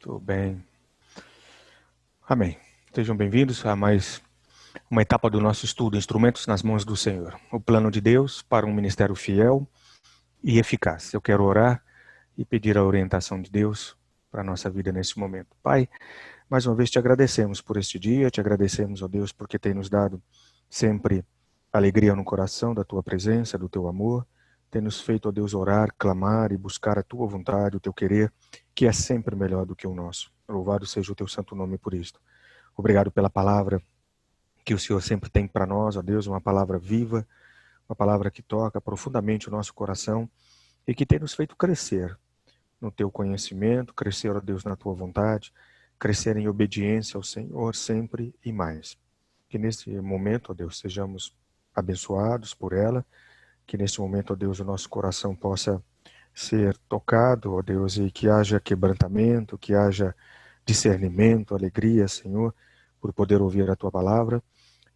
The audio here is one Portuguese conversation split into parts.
Tudo bem. Amém. Sejam bem-vindos a mais uma etapa do nosso estudo, Instrumentos nas Mãos do Senhor. O plano de Deus para um ministério fiel e eficaz. Eu quero orar e pedir a orientação de Deus para a nossa vida nesse momento. Pai, mais uma vez te agradecemos por este dia, te agradecemos, ó Deus, porque tem nos dado sempre alegria no coração da tua presença, do teu amor, tem nos feito, ó Deus, orar, clamar e buscar a tua vontade, o teu querer, que é sempre melhor do que o nosso. Louvado seja o teu santo nome por isto. Obrigado pela palavra que o Senhor sempre tem para nós, ó Deus, uma palavra viva, uma palavra que toca profundamente o nosso coração e que tem nos feito crescer no teu conhecimento, crescer, ó Deus, na tua vontade, crescer em obediência ao Senhor sempre e mais. Que nesse momento, ó Deus, sejamos abençoados por ela, que nesse momento, ó Deus, o nosso coração possa ser tocado, ó Deus, e que haja quebrantamento, que haja discernimento, alegria, Senhor, por poder ouvir a tua palavra,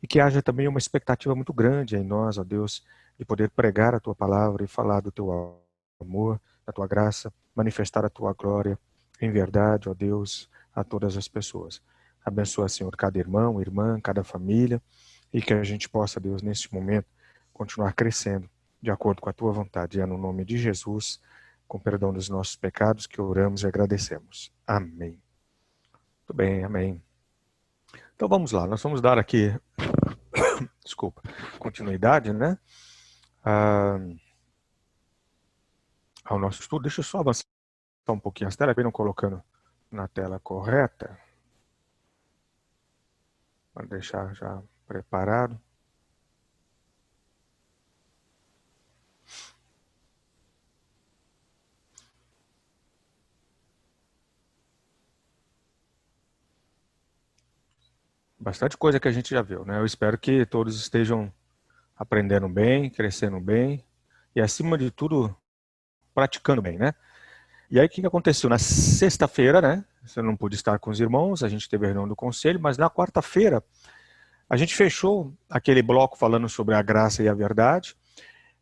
e que haja também uma expectativa muito grande em nós, ó Deus, de poder pregar a tua palavra e falar do teu amor, da tua graça, manifestar a tua glória em verdade, ó Deus, a todas as pessoas. Abençoa, Senhor, cada irmão, irmã, cada família, e que a gente possa, Deus, neste momento, continuar crescendo de acordo com a tua vontade. E é no nome de Jesus, com perdão dos nossos pecados, que oramos e agradecemos. Amém. Muito bem, amém. Então vamos lá, nós vamos dar aqui, desculpa, continuidade, né, ao nosso estudo. Deixa eu só avançar um pouquinho as telas, bem não colocando na tela correta, para deixar já preparado. Bastante coisa que a gente já viu, né? Eu espero que todos estejam aprendendo bem, crescendo bem e, acima de tudo, praticando bem, né? E aí, o que aconteceu? Na sexta-feira, né? Você não pôde estar com os irmãos, a gente teve a reunião do conselho, mas na quarta-feira a gente fechou aquele bloco falando sobre a graça e a verdade,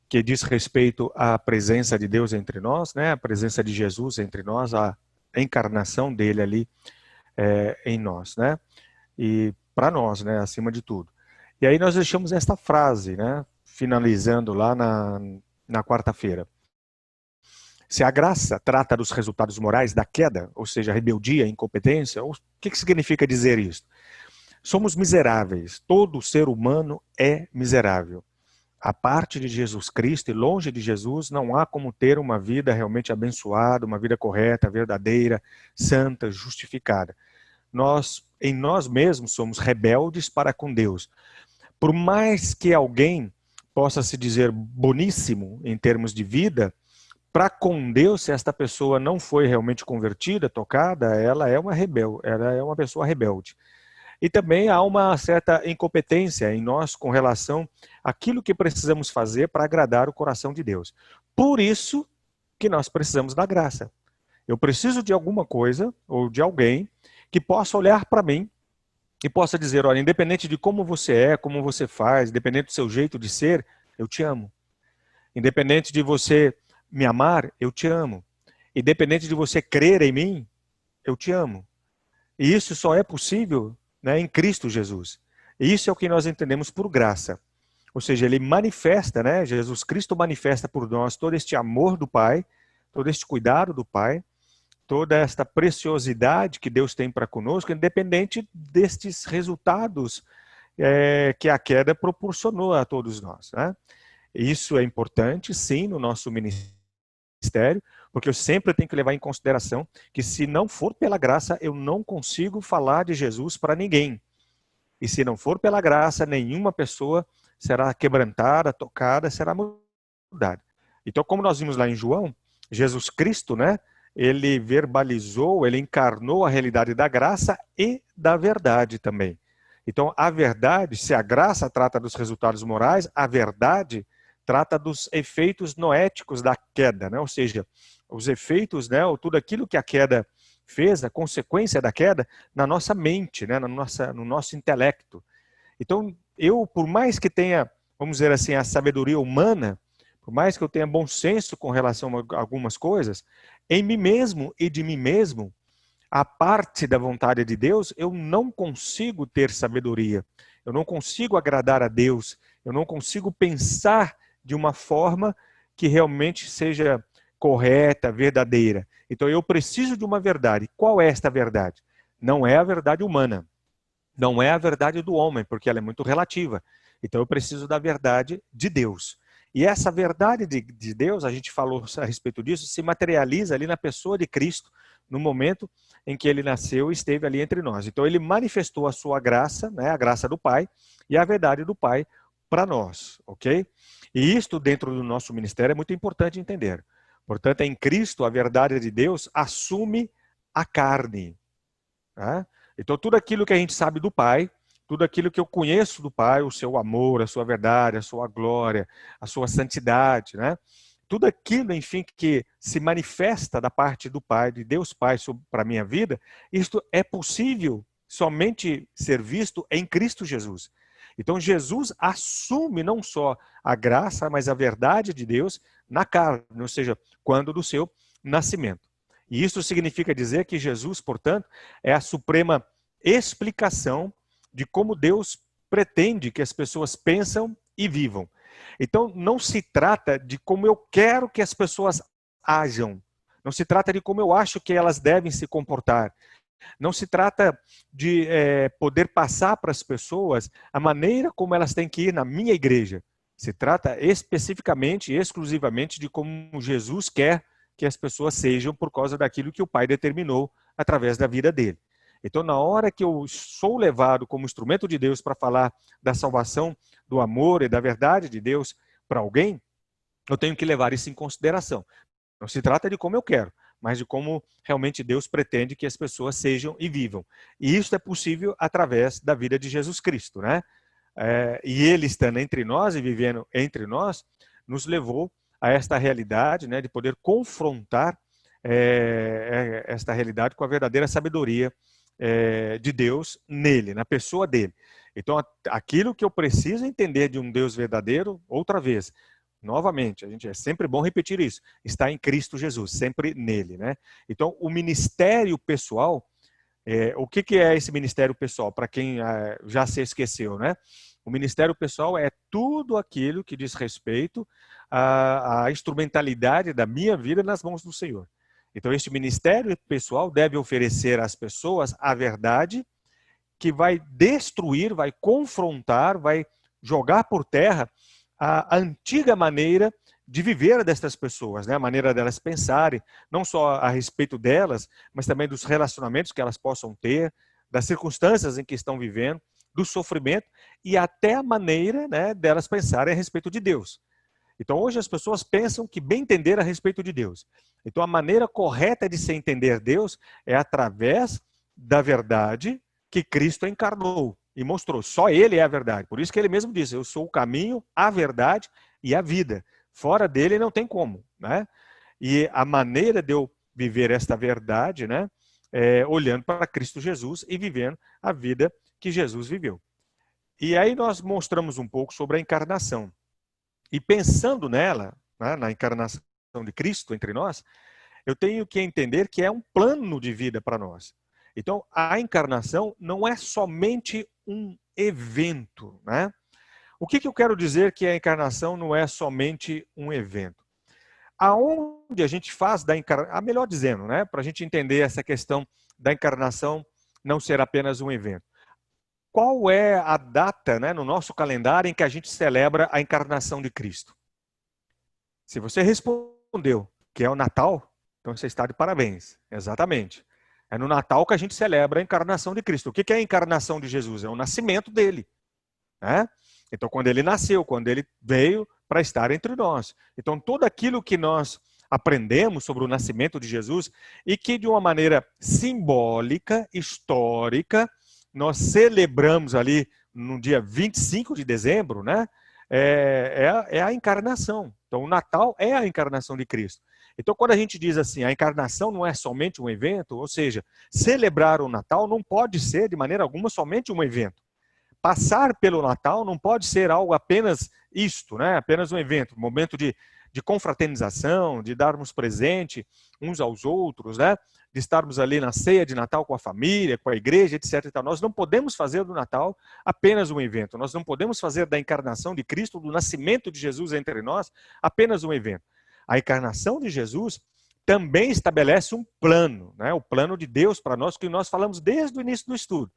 que diz respeito à presença de Deus entre nós, né? A presença de Jesus entre nós, a encarnação dele ali em nós, né? E para nós, né? Acima de tudo. E aí nós deixamos esta frase, né? Finalizando lá na quarta-feira. Se a graça trata dos resultados morais da queda, ou seja, rebeldia, incompetência, o que significa dizer isso? Somos miseráveis, todo ser humano é miserável. A parte de Jesus Cristo e longe de Jesus, não há como ter uma vida realmente abençoada, uma vida correta, verdadeira, santa, justificada. Nós, em nós mesmos, somos rebeldes para com Deus. Por mais que alguém possa se dizer boníssimo em termos de vida, para com Deus, se esta pessoa não foi realmente convertida, tocada, ela é uma rebelde, ela é uma pessoa rebelde. E também há uma certa incompetência em nós com relação àquilo que precisamos fazer para agradar o coração de Deus. Por isso que nós precisamos da graça. Eu preciso de alguma coisa ou de alguém que possa olhar para mim e possa dizer, olha, independente de como você é, como você faz, independente do seu jeito de ser, eu te amo. Independente de você me amar, eu te amo. Independente de você crer em mim, eu te amo. E isso só é possível, né, em Cristo Jesus. E isso é o que nós entendemos por graça. Ou seja, ele manifesta, né, Jesus Cristo manifesta por nós todo este amor do Pai, todo este cuidado do Pai, toda esta preciosidade que Deus tem para conosco, independente destes resultados que a queda proporcionou a todos nós, né? Isso é importante, sim, no nosso ministério, porque eu sempre tenho que levar em consideração que se não for pela graça, eu não consigo falar de Jesus para ninguém. E se não for pela graça, nenhuma pessoa será quebrantada, tocada, será mudada. Então, como nós vimos lá em João, Jesus Cristo, né, ele verbalizou, ele encarnou a realidade da graça e da verdade também. Então, a verdade, se a graça trata dos resultados morais, a verdade trata dos efeitos noéticos da queda, né? Ou seja, os efeitos, né, ou tudo aquilo que a queda fez, a consequência da queda, na nossa mente, né, no nosso intelecto. Então, eu, por mais que tenha, vamos dizer assim, a sabedoria humana, por mais que eu tenha bom senso com relação a algumas coisas, em mim mesmo e de mim mesmo, a parte da vontade de Deus, eu não consigo ter sabedoria. Eu não consigo agradar a Deus. Eu não consigo pensar de uma forma que realmente seja correta, verdadeira. Então eu preciso de uma verdade. Qual é esta verdade? Não é a verdade humana. Não é a verdade do homem, porque ela é muito relativa. Então eu preciso da verdade de Deus. E essa verdade de Deus, a gente falou a respeito disso, se materializa ali na pessoa de Cristo, no momento em que ele nasceu e esteve ali entre nós. Então ele manifestou a sua graça, né, a graça do Pai, e a verdade do Pai para nós, ok? E isto dentro do nosso ministério é muito importante entender. Portanto, em Cristo, a verdade de Deus assume a carne. Tá? Então, tudo aquilo que a gente sabe do Pai, tudo aquilo que eu conheço do Pai, o seu amor, a sua verdade, a sua glória, a sua santidade, né? Tudo aquilo, enfim, que se manifesta da parte do Pai, de Deus Pai para a minha vida, isto é possível somente ser visto em Cristo Jesus. Então, Jesus assume não só a graça, mas a verdade de Deus na carne, ou seja, quando do seu nascimento. E isso significa dizer que Jesus, portanto, é a suprema explicação de como Deus pretende que as pessoas pensam e vivam. Então, não se trata de como eu quero que as pessoas ajam. Não se trata de como eu acho que elas devem se comportar. Não se trata de poder passar para as pessoas a maneira como elas têm que ir na minha igreja. Se trata especificamente e exclusivamente de como Jesus quer que as pessoas sejam por causa daquilo que o Pai determinou através da vida dele. Então, na hora que eu sou levado como instrumento de Deus para falar da salvação, do amor e da verdade de Deus para alguém, eu tenho que levar isso em consideração. Não se trata de como eu quero, mas de como realmente Deus pretende que as pessoas sejam e vivam. E isso é possível através da vida de Jesus Cristo, né? E ele estando entre nós e vivendo entre nós, nos levou a esta realidade, né, de poder confrontar esta realidade com a verdadeira sabedoria de Deus nele, na pessoa dele. Então, aquilo que eu preciso entender de um Deus verdadeiro, outra vez, novamente, a gente é sempre bom repetir isso, está em Cristo Jesus, sempre nele, né? Então, o ministério pessoal, o que é esse ministério pessoal? Para quem já se esqueceu, né? O ministério pessoal é tudo aquilo que diz respeito à instrumentalidade da minha vida nas mãos do Senhor. Então, este ministério pessoal deve oferecer às pessoas a verdade que vai destruir, vai confrontar, vai jogar por terra a antiga maneira de viver destas pessoas, né? A maneira delas pensarem, não só a respeito delas, mas também dos relacionamentos que elas possam ter, das circunstâncias em que estão vivendo, do sofrimento e até a maneira, né, delas pensarem a respeito de Deus. Então, hoje as pessoas pensam que bem entender a respeito de Deus. Então, a maneira correta de se entender Deus é através da verdade que Cristo encarnou e mostrou. Só Ele é a verdade. Por isso que Ele mesmo disse, eu sou o caminho, a verdade e a vida. Fora dele não tem como, né? E a maneira de eu viver esta verdade, né, olhando para Cristo Jesus e vivendo a vida que Jesus viveu. E aí nós mostramos um pouco sobre a encarnação. E pensando nela, né, na encarnação de Cristo entre nós, eu tenho que entender que é um plano de vida para nós. Então, a encarnação não é somente um evento, né? O que eu quero dizer que a encarnação não é somente um evento? Aonde a gente faz da encarnação, melhor dizendo, né, para a gente entender essa questão da encarnação não ser apenas um evento. Qual é a data, né, no nosso calendário em que a gente celebra a encarnação de Cristo? Se você respondeu que é o Natal, então você está de parabéns. Exatamente. É no Natal que a gente celebra a encarnação de Cristo. O que é a encarnação de Jesus? É o nascimento dele, né? Então, quando ele nasceu, quando ele veio para estar entre nós. Então, tudo aquilo que nós aprendemos sobre o nascimento de Jesus e que, de uma maneira simbólica, histórica, nós celebramos ali no dia 25 de dezembro, né? É a encarnação. Então, o Natal é a encarnação de Cristo. Então, quando a gente diz assim, a encarnação não é somente um evento, ou seja, celebrar o Natal não pode ser, de maneira alguma, somente um evento. Passar pelo Natal não pode ser algo apenas isto, né? Apenas um evento, um momento de de confraternização, de darmos presente uns aos outros, né? De estarmos ali na ceia de Natal com a família, com a igreja, etc. Nós não podemos fazer do Natal apenas um evento. Nós não podemos fazer da encarnação de Cristo, do nascimento de Jesus entre nós, apenas um evento. A encarnação de Jesus também estabelece um plano, né? O plano de Deus para nós, que nós falamos desde o início do estudo.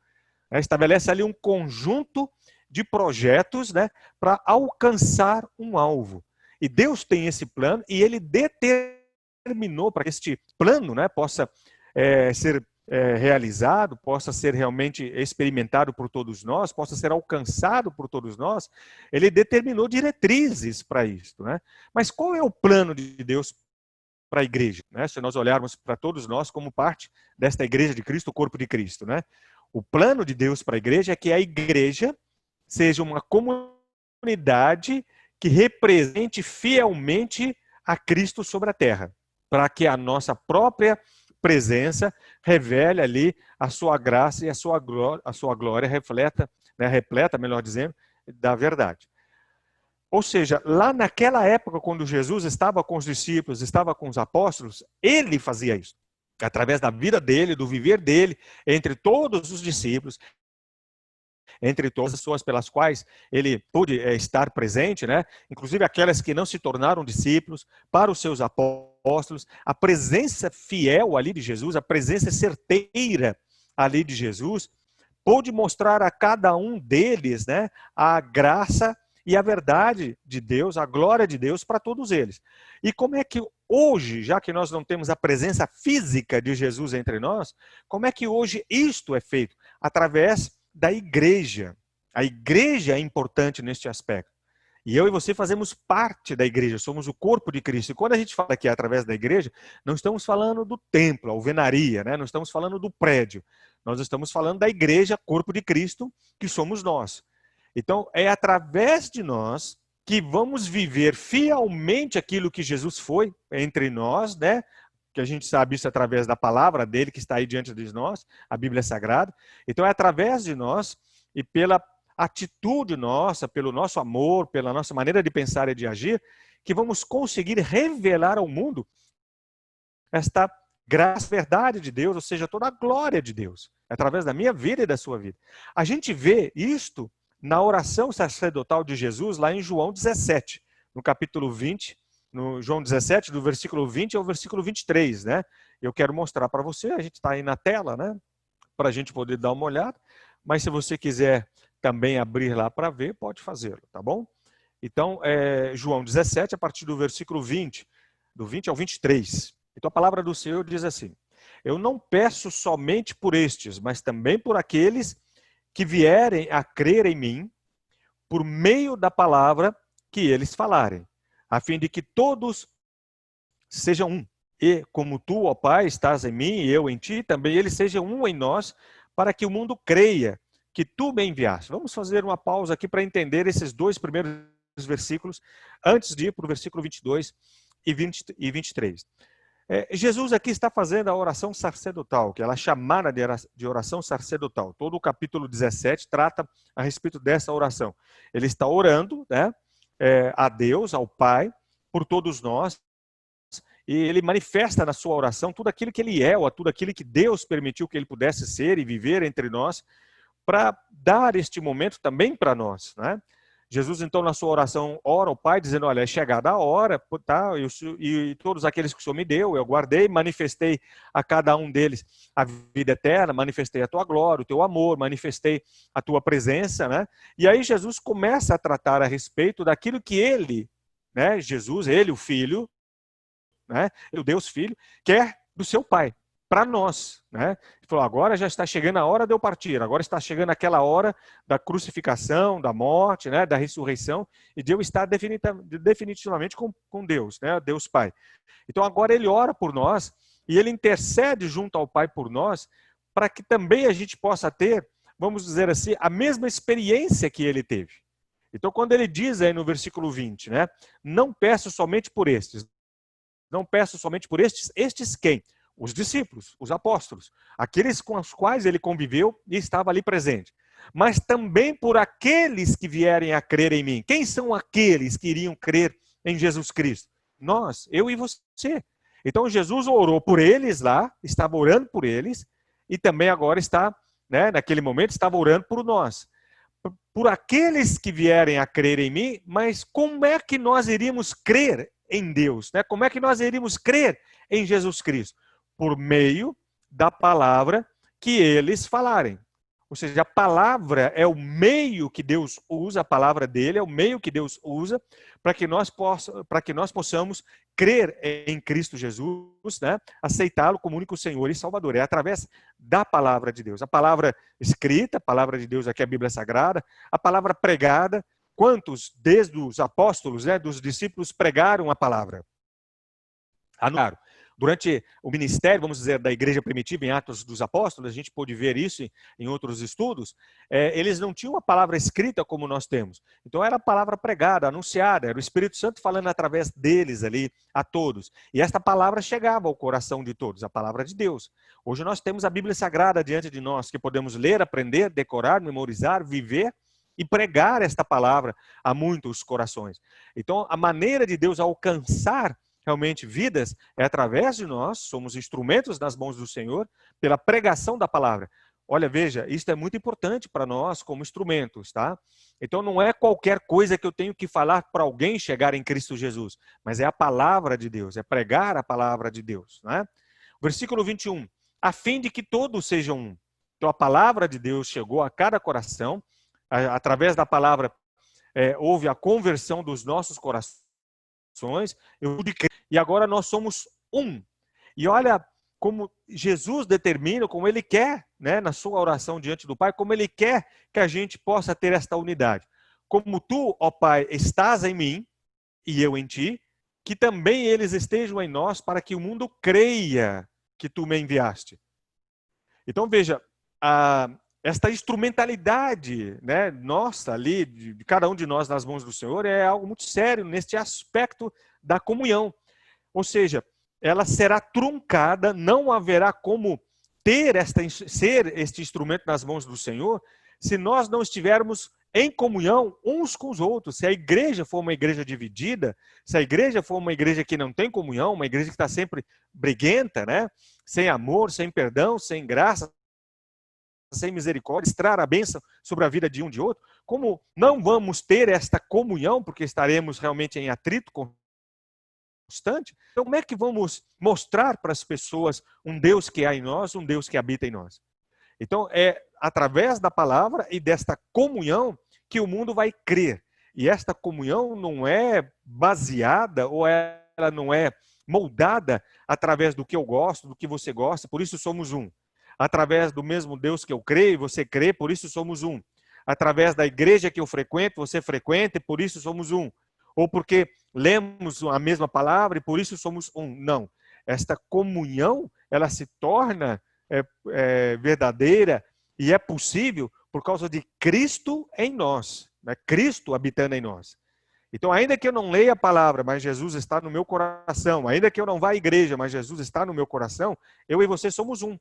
Estabelece ali um conjunto de projetos, né, para alcançar um alvo. E Deus tem esse plano e ele determinou para que este plano, né, possa ser realizado, possa ser realmente experimentado por todos nós, possa ser alcançado por todos nós. Ele determinou diretrizes para isso, né? Mas qual é o plano de Deus para a igreja, né? Se nós olharmos para todos nós como parte desta igreja de Cristo, o corpo de Cristo, né? O plano de Deus para a igreja é que a igreja seja uma comunidade que represente fielmente a Cristo sobre a terra, para que a nossa própria presença revele ali a sua graça e a sua glória repleta, melhor dizendo, da verdade. Ou seja, lá naquela época, quando Jesus estava com os discípulos, estava com os apóstolos, ele fazia isso. Através da vida dele, do viver dele, entre todos os discípulos, entre todas as pessoas pelas quais ele pôde estar presente, né? Inclusive aquelas que não se tornaram discípulos, para os seus apóstolos, a presença fiel ali de Jesus, a presença certeira ali de Jesus, pôde mostrar a cada um deles, né, a graça e a verdade de Deus, a glória de Deus para todos eles. E como é que hoje, já que nós não temos a presença física de Jesus entre nós, como é que hoje isto é feito? Através da igreja. A igreja é importante neste aspecto. E eu e você fazemos parte da igreja, somos o corpo de Cristo. E quando a gente fala aqui através da igreja, não estamos falando do templo, a alvenaria, né? Não estamos falando do prédio. Nós estamos falando da igreja, corpo de Cristo, que somos nós. Então, é através de nós que vamos viver fielmente aquilo que Jesus foi entre nós, né? Que a gente sabe isso através da palavra dele que está aí diante de nós, a Bíblia Sagrada. Então, é através de nós e pela atitude nossa, pelo nosso amor, pela nossa maneira de pensar e de agir, que vamos conseguir revelar ao mundo esta graça, verdade de Deus, ou seja, toda a glória de Deus, através da minha vida e da sua vida. A gente vê isto na oração sacerdotal de Jesus, lá em João 17, no capítulo 20, no João 17, do versículo 20 ao versículo 23, né? Eu quero mostrar para você, a gente está aí na tela, né? Para a gente poder dar uma olhada, mas se você quiser também abrir lá para ver, pode fazê-lo, tá bom? Então, João 17, a partir do versículo 20, do 20 ao 23. Então, a palavra do Senhor diz assim: eu não peço somente por estes, mas também por aqueles que vierem a crer em mim, por meio da palavra que eles falarem, a fim de que todos sejam um. E como tu, ó Pai, estás em mim e eu em ti, também eles sejam um em nós, para que o mundo creia que tu me enviaste. Vamos fazer uma pausa aqui para entender esses dois primeiros versículos, antes de ir para o versículo 22 e 23. Jesus aqui está fazendo a oração sacerdotal, que ela é chamada de oração sacerdotal. Todo o capítulo 17 trata a respeito dessa oração. Ele está orando, né, a Deus, ao Pai, por todos nós, e ele manifesta na sua oração tudo aquilo que ele é, ou tudo aquilo que Deus permitiu que ele pudesse ser e viver entre nós, para dar este momento também para nós, né? Jesus, então, na sua oração, ora ao Pai, dizendo, olha, é chegada a hora, tá? E todos aqueles que o Senhor me deu, eu guardei, manifestei a cada um deles a vida eterna, manifestei a tua glória, o teu amor, manifestei a tua presença, né? E aí Jesus começa a tratar a respeito daquilo que ele, né, Jesus, ele, o Filho, né, o Deus Filho, quer do seu Pai, para nós, né? Ele falou, agora já está chegando a hora de eu partir, agora está chegando aquela hora da crucificação, da morte, né, da ressurreição, e de eu estar definitivamente com Deus, né, Deus Pai. Então agora ele ora por nós, e ele intercede junto ao Pai por nós, para que também a gente possa ter, vamos dizer assim, a mesma experiência que ele teve. Então quando ele diz aí no versículo 20, né, não peço somente por estes, não peço somente por estes quem? Os discípulos, os apóstolos, aqueles com os quais ele conviveu e estava ali presente. Mas também por aqueles que vierem a crer em mim. Quem são aqueles que iriam crer em Jesus Cristo? Nós, eu e você. Então Jesus orou por eles lá, estava orando por eles, e também agora está, né, naquele momento, estava orando por nós. Por aqueles que vierem a crer em mim, mas como é que nós iríamos crer em Deus? Né? Como é que nós iríamos crer em Jesus Cristo? Por meio da palavra que eles falarem. Ou seja, a palavra é o meio que Deus usa, a palavra dele é o meio que Deus usa para que nós possamos crer em Cristo Jesus, né? Aceitá-lo como único Senhor e Salvador. É através da palavra de Deus. A palavra escrita, a palavra de Deus aqui é a Bíblia Sagrada, a palavra pregada. Quantos, desde os apóstolos, né, dos discípulos, pregaram a palavra? Anunciaram. Durante o ministério, vamos dizer, da igreja primitiva, em Atos dos Apóstolos, a gente pôde ver isso em outros estudos, eles não tinham a palavra escrita como nós temos. Então era a palavra pregada, anunciada, era o Espírito Santo falando através deles ali, a todos. E esta palavra chegava ao coração de todos, a palavra de Deus. Hoje nós temos a Bíblia Sagrada diante de nós, que podemos ler, aprender, decorar, memorizar, viver e pregar esta palavra a muitos corações. Então a maneira de Deus alcançar realmente vidas é através de nós, somos instrumentos nas mãos do Senhor, pela pregação da palavra. Olha, veja, isso é muito importante para nós como instrumentos, tá? Então não é qualquer coisa que eu tenho que falar para alguém chegar em Cristo Jesus, mas é a palavra de Deus, é pregar a palavra de Deus, né? Versículo 21, a fim de que todos sejam um. Então a palavra de Deus chegou a cada coração, através da palavra houve a conversão dos nossos corações, e agora nós somos um. E olha como Jesus determina, como ele quer, né, na sua oração diante do Pai, como ele quer que a gente possa ter esta unidade. Como tu, ó Pai, estás em mim e eu em ti, que também eles estejam em nós, para que o mundo creia que tu me enviaste. Então veja, esta instrumentalidade, né, nossa ali, de cada um de nós nas mãos do Senhor, é algo muito sério neste aspecto da comunhão. Ou seja, ela será truncada, não haverá como ser este instrumento nas mãos do Senhor, se nós não estivermos em comunhão uns com os outros. Se a igreja for uma igreja dividida, se a igreja for uma igreja que não tem comunhão, uma igreja que está sempre briguenta, né, sem amor, sem perdão, sem graça, sem misericórdia, extrair a bênção sobre a vida de um de outro, como não vamos ter esta comunhão, porque estaremos realmente em atrito constante, então como é que vamos mostrar para as pessoas um Deus que há em nós, um Deus que habita em nós? Então é através da palavra e desta comunhão que o mundo vai crer. E esta comunhão não é baseada ou ela não é moldada através do que eu gosto, do que você gosta, por isso somos um. Através do mesmo Deus que eu creio e você crê, por isso somos um. Através da igreja que eu frequento, você frequenta e por isso somos um. Ou porque lemos a mesma palavra e por isso somos um. Não. Esta comunhão, ela se torna verdadeira e é possível por causa de Cristo em nós. Né? Cristo habitando em nós. Então, ainda que eu não leia a palavra, mas Jesus está no meu coração. Ainda que eu não vá à igreja, mas Jesus está no meu coração, eu e você somos um.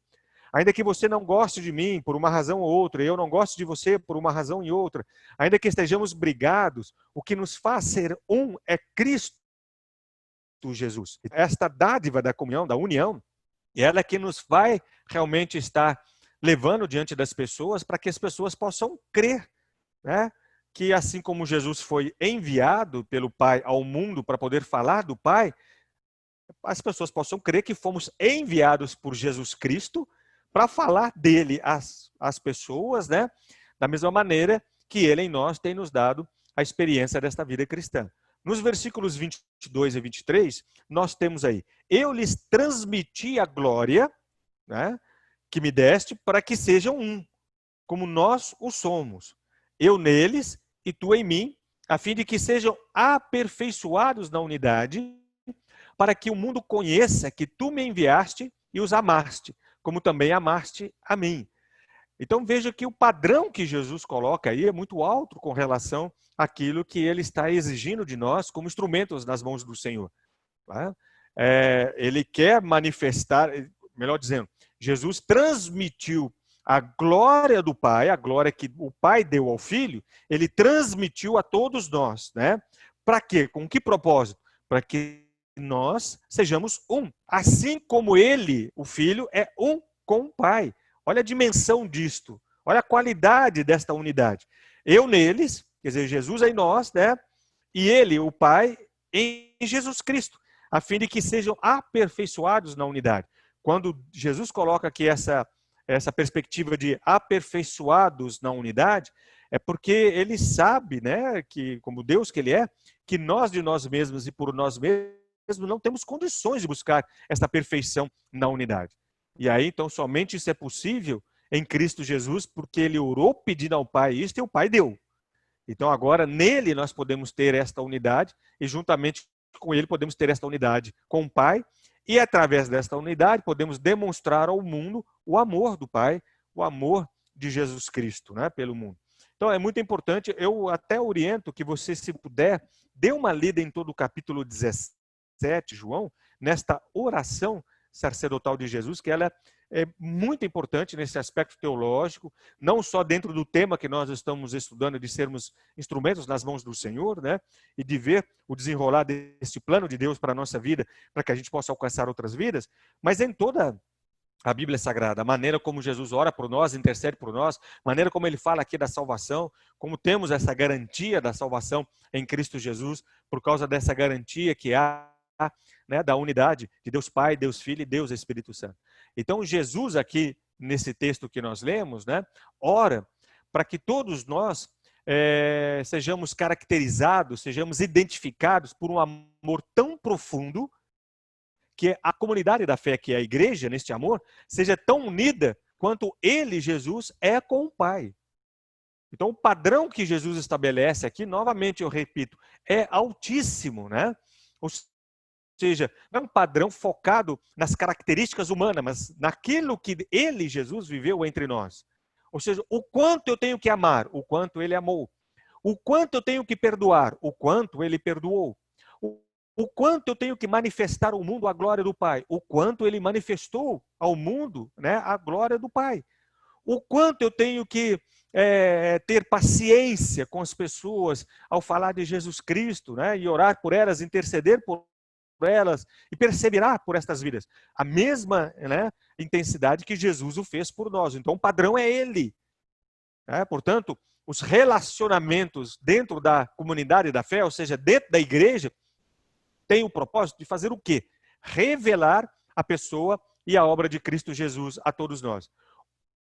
Ainda que você não goste de mim por uma razão ou outra, eu não gosto de você por uma razão e outra, ainda que estejamos brigados, o que nos faz ser um é Cristo Jesus. Esta dádiva da comunhão, da união, ela é que nos vai realmente estar levando diante das pessoas para que as pessoas possam crer, né? Que assim como Jesus foi enviado pelo Pai ao mundo para poder falar do Pai, as pessoas possam crer que fomos enviados por Jesus Cristo para falar dele às pessoas, né? Da mesma maneira que ele em nós tem nos dado a experiência desta vida cristã. Nos versículos 22 e 23, nós temos aí, eu lhes transmiti a glória, né, que me deste, para que sejam um, como nós o somos. Eu neles e tu em mim, a fim de que sejam aperfeiçoados na unidade, para que o mundo conheça que tu me enviaste e os amaste, como também amaste a mim. Então veja que o padrão que Jesus coloca aí é muito alto com relação àquilo que ele está exigindo de nós como instrumentos nas mãos do Senhor. Tá? Ele quer manifestar, melhor dizendo, Jesus transmitiu a glória do Pai, a glória que o Pai deu ao Filho, ele transmitiu a todos nós. Né? Para quê? Com que propósito? Para que nós sejamos um, assim como ele, o Filho, é um com o Pai. Olha a dimensão disto, olha a qualidade desta unidade. Eu neles, quer dizer, Jesus em nós, né? E ele, o Pai, em Jesus Cristo, a fim de que sejam aperfeiçoados na unidade. Quando Jesus coloca aqui essa perspectiva de aperfeiçoados na unidade, é porque ele sabe, né, que como Deus que ele é, que nós de nós mesmos e por nós mesmos não temos condições de buscar essa perfeição na unidade. E aí, então, somente isso é possível em Cristo Jesus, porque ele orou pedindo ao Pai isto e o Pai deu. Então, agora, nele nós podemos ter esta unidade e juntamente com ele podemos ter esta unidade com o Pai e através desta unidade podemos demonstrar ao mundo o amor do Pai, o amor de Jesus Cristo, né, pelo mundo. Então, é muito importante, eu até oriento que você, se puder, dê uma lida em todo o capítulo 17, João, nesta oração sacerdotal de Jesus, que ela é muito importante nesse aspecto teológico, não só dentro do tema que nós estamos estudando, de sermos instrumentos nas mãos do Senhor, né? E de ver o desenrolar desse plano de Deus para a nossa vida, para que a gente possa alcançar outras vidas, mas em toda a Bíblia Sagrada, a maneira como Jesus ora por nós, intercede por nós, a maneira como ele fala aqui da salvação, como temos essa garantia da salvação em Cristo Jesus, por causa dessa garantia que há, né, da unidade de Deus Pai, Deus Filho e Deus Espírito Santo. Então Jesus aqui, nesse texto que nós lemos, né, ora para que todos nós sejamos caracterizados, sejamos identificados por um amor tão profundo, que a comunidade da fé, que é a igreja, neste amor, seja tão unida quanto ele, Jesus, é com o Pai. Então, o padrão que Jesus estabelece aqui, novamente eu repito, é altíssimo, né? Ou seja, não é um padrão focado nas características humanas, mas naquilo que ele, Jesus, viveu entre nós. Ou seja, o quanto eu tenho que amar, o quanto ele amou. O quanto eu tenho que perdoar, o quanto ele perdoou. O quanto eu tenho que manifestar ao mundo a glória do Pai, o quanto ele manifestou ao mundo, né, a glória do Pai. O quanto eu tenho que ter paciência com as pessoas ao falar de Jesus Cristo, né, e orar por elas, interceder por elas e perseverar por estas vidas. A mesma, né, intensidade que Jesus o fez por nós. Então o padrão é ele. Portanto, os relacionamentos dentro da comunidade da fé, ou seja, dentro da igreja, tem o propósito de fazer o quê? Revelar a pessoa e a obra de Cristo Jesus a todos nós.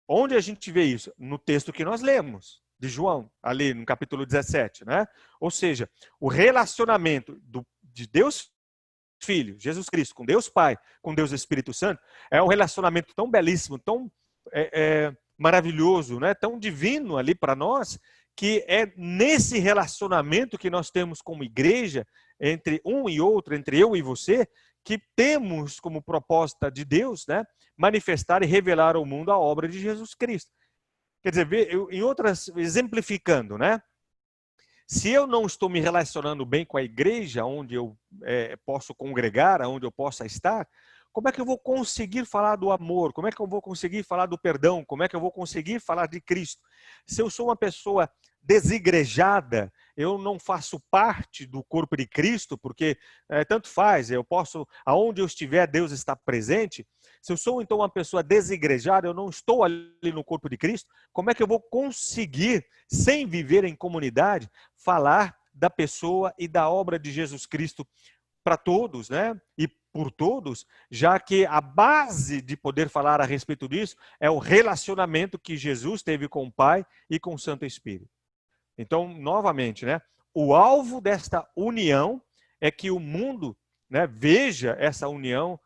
Onde a gente vê isso? No texto que nós lemos, de João, ali no capítulo 17, né? Ou seja, o relacionamento de Deus Filho, Jesus Cristo, com Deus Pai, com Deus Espírito Santo, é um relacionamento tão belíssimo, tão maravilhoso, né? Tão divino ali para nós, que é nesse relacionamento que nós temos como igreja, entre um e outro, entre eu e você, que temos como proposta de Deus, né, manifestar e revelar ao mundo a obra de Jesus Cristo. Quer dizer, em outras, exemplificando, né? Se eu não estou me relacionando bem com a igreja, onde eu posso congregar, onde eu possa estar, como é que eu vou conseguir falar do amor? Como é que eu vou conseguir falar do perdão? Como é que eu vou conseguir falar de Cristo? Se eu sou uma pessoa desigrejada, eu não faço parte do corpo de Cristo, porque tanto faz, eu posso, aonde eu estiver, Deus está presente. Se eu sou então uma pessoa desigrejada, eu não estou ali no corpo de Cristo, como é que eu vou conseguir, sem viver em comunidade, falar da pessoa e da obra de Jesus Cristo para todos, né? E por todos, já que a base de poder falar a respeito disso é o relacionamento que Jesus teve com o Pai e com o Santo Espírito. Então, novamente, né? O alvo desta união é que o mundo, né, veja essa união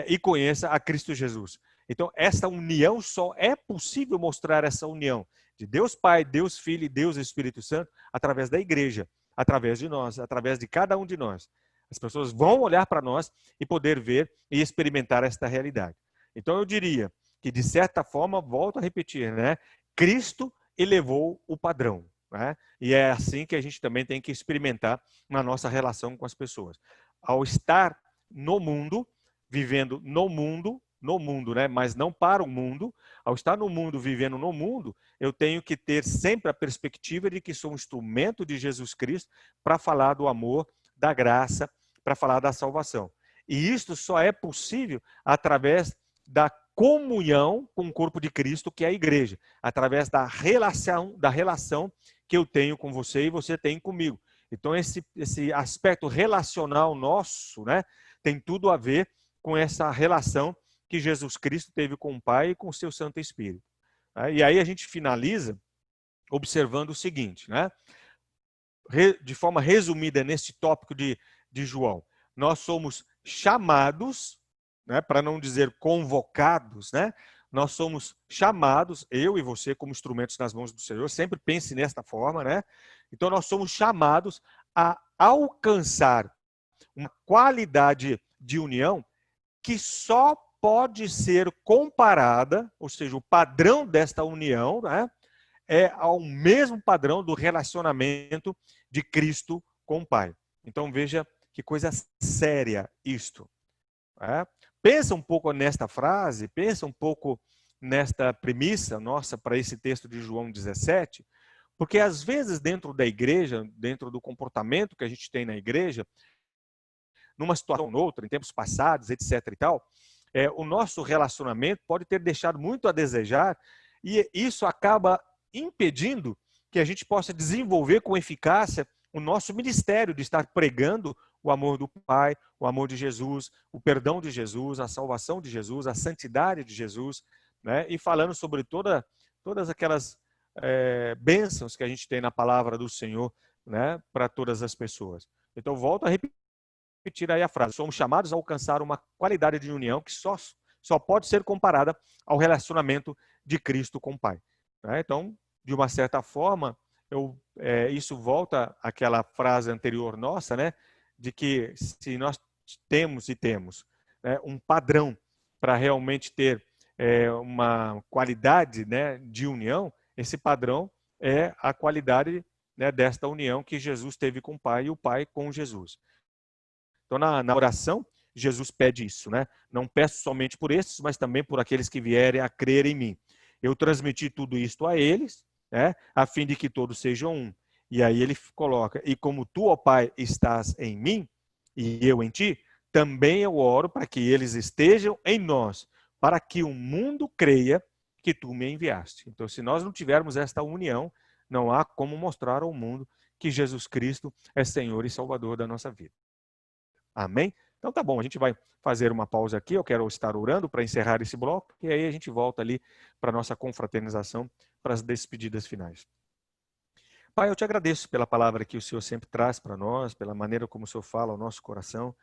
e conheça a Cristo Jesus. Então, essa união, só é possível mostrar essa união de Deus Pai, Deus Filho e Deus Espírito Santo através da igreja, através de nós, através de cada um de nós. As pessoas vão olhar para nós e poder ver e experimentar esta realidade. Então eu diria que, de certa forma, volto a repetir, né? Cristo elevou o padrão, né? E é assim que a gente também tem que experimentar na nossa relação com as pessoas. Ao estar no mundo, vivendo no mundo, né? Mas não para o mundo. Ao estar no mundo, vivendo no mundo, eu tenho que ter sempre a perspectiva de que sou um instrumento de Jesus Cristo para falar do amor, da graça, para falar da salvação. E isto só é possível através da comunhão com o corpo de Cristo, que é a igreja, através da relação que eu tenho com você e você tem comigo. Então, esse aspecto relacional nosso, né, tem tudo a ver com essa relação que Jesus Cristo teve com o Pai e com o seu Santo Espírito. E aí a gente finaliza observando o seguinte, né? De forma resumida neste tópico de João, nós somos chamados, né, para não dizer convocados, né? Nós somos chamados, eu e você como instrumentos nas mãos do Senhor, sempre pense nesta forma, né? Então nós somos chamados a alcançar uma qualidade de união que só pode ser comparada, ou seja, o padrão desta união, né, é ao mesmo padrão do relacionamento de Cristo com o Pai. Então veja que coisa séria isto. Né? Pensa um pouco nesta frase, pensa um pouco nesta premissa nossa para esse texto de João 17, porque às vezes dentro da igreja, dentro do comportamento que a gente tem na igreja, numa situação ou noutra, em tempos passados, etc. e tal, o nosso relacionamento pode ter deixado muito a desejar e isso acaba impedindo que a gente possa desenvolver com eficácia o nosso ministério de estar pregando o amor do Pai, o amor de Jesus, o perdão de Jesus, a salvação de Jesus, a santidade de Jesus, né? E falando sobre todas aquelas bênçãos que a gente tem na palavra do Senhor, né, para todas as pessoas. Então, volto a repetir aí a frase. Somos chamados a alcançar uma qualidade de união que só pode ser comparada ao relacionamento de Cristo com o Pai. Né? Então, de uma certa forma, isso volta àquela frase anterior nossa, né, de que se nós temos né, um padrão para realmente ter uma qualidade, né, de união, esse padrão é a qualidade, né, desta união que Jesus teve com o Pai e o Pai com Jesus. Então, na oração, Jesus pede isso, né? Não peço somente por esses, mas também por aqueles que vierem a crer em mim. Eu transmiti tudo isto a eles, né, a fim de que todos sejam um. E aí ele coloca, e como tu, ó Pai, estás em mim, e eu em ti, também eu oro para que eles estejam em nós, para que o mundo creia que tu me enviaste. Então, se nós não tivermos esta união, não há como mostrar ao mundo que Jesus Cristo é Senhor e Salvador da nossa vida. Amém? Então tá bom, a gente vai fazer uma pausa aqui, eu quero estar orando para encerrar esse bloco, e aí a gente volta ali para a nossa confraternização, para as despedidas finais. Pai, eu te agradeço pela palavra que o Senhor sempre traz para nós, pela maneira como o Senhor fala ao nosso coração,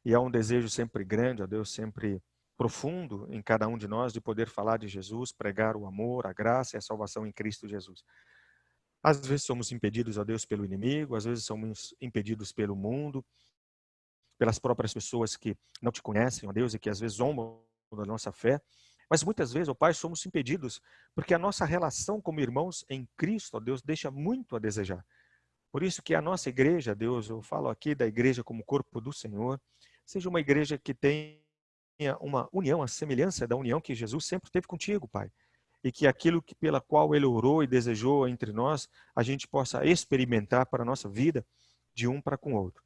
e há um desejo sempre grande, ó Deus, sempre profundo em cada um de nós de poder falar de Jesus, pregar o amor, a graça e a salvação em Cristo Jesus. Às vezes somos impedidos, ó Deus, pelo inimigo, às vezes somos impedidos pelo mundo, pelas próprias pessoas que não te conhecem, ó Deus, e que às vezes zombam da nossa fé. Mas muitas vezes, ó Pai, somos impedidos, porque a nossa relação como irmãos em Cristo, ó Deus, deixa muito a desejar. Por isso que a nossa igreja, Deus, eu falo aqui da igreja como corpo do Senhor, seja uma igreja que tenha uma união, a semelhança da união que Jesus sempre teve contigo, Pai. E que aquilo pela qual Ele orou e desejou entre nós, a gente possa experimentar para a nossa vida, de um para com o outro.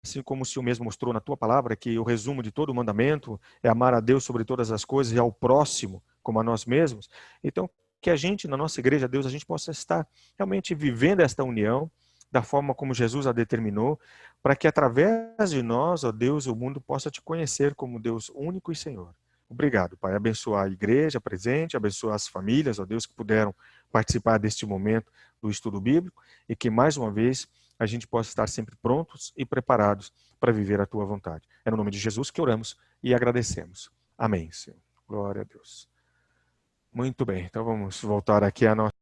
Assim como o Senhor mesmo mostrou na tua palavra, que o resumo de todo o mandamento é amar a Deus sobre todas as coisas e ao próximo como a nós mesmos. Então, que a gente, na nossa igreja, Deus, a gente possa estar realmente vivendo esta união da forma como Jesus a determinou, para que através de nós, ó Deus, o mundo possa te conhecer como Deus único e Senhor. Obrigado, Pai. Abençoar a igreja presente, abençoar as famílias, ó Deus, que puderam participar deste momento do estudo bíblico e que, mais uma vez, a gente possa estar sempre prontos e preparados para viver a tua vontade. É no nome de Jesus que oramos e agradecemos. Amém, Senhor. Glória a Deus. Muito bem, então vamos voltar aqui à nossa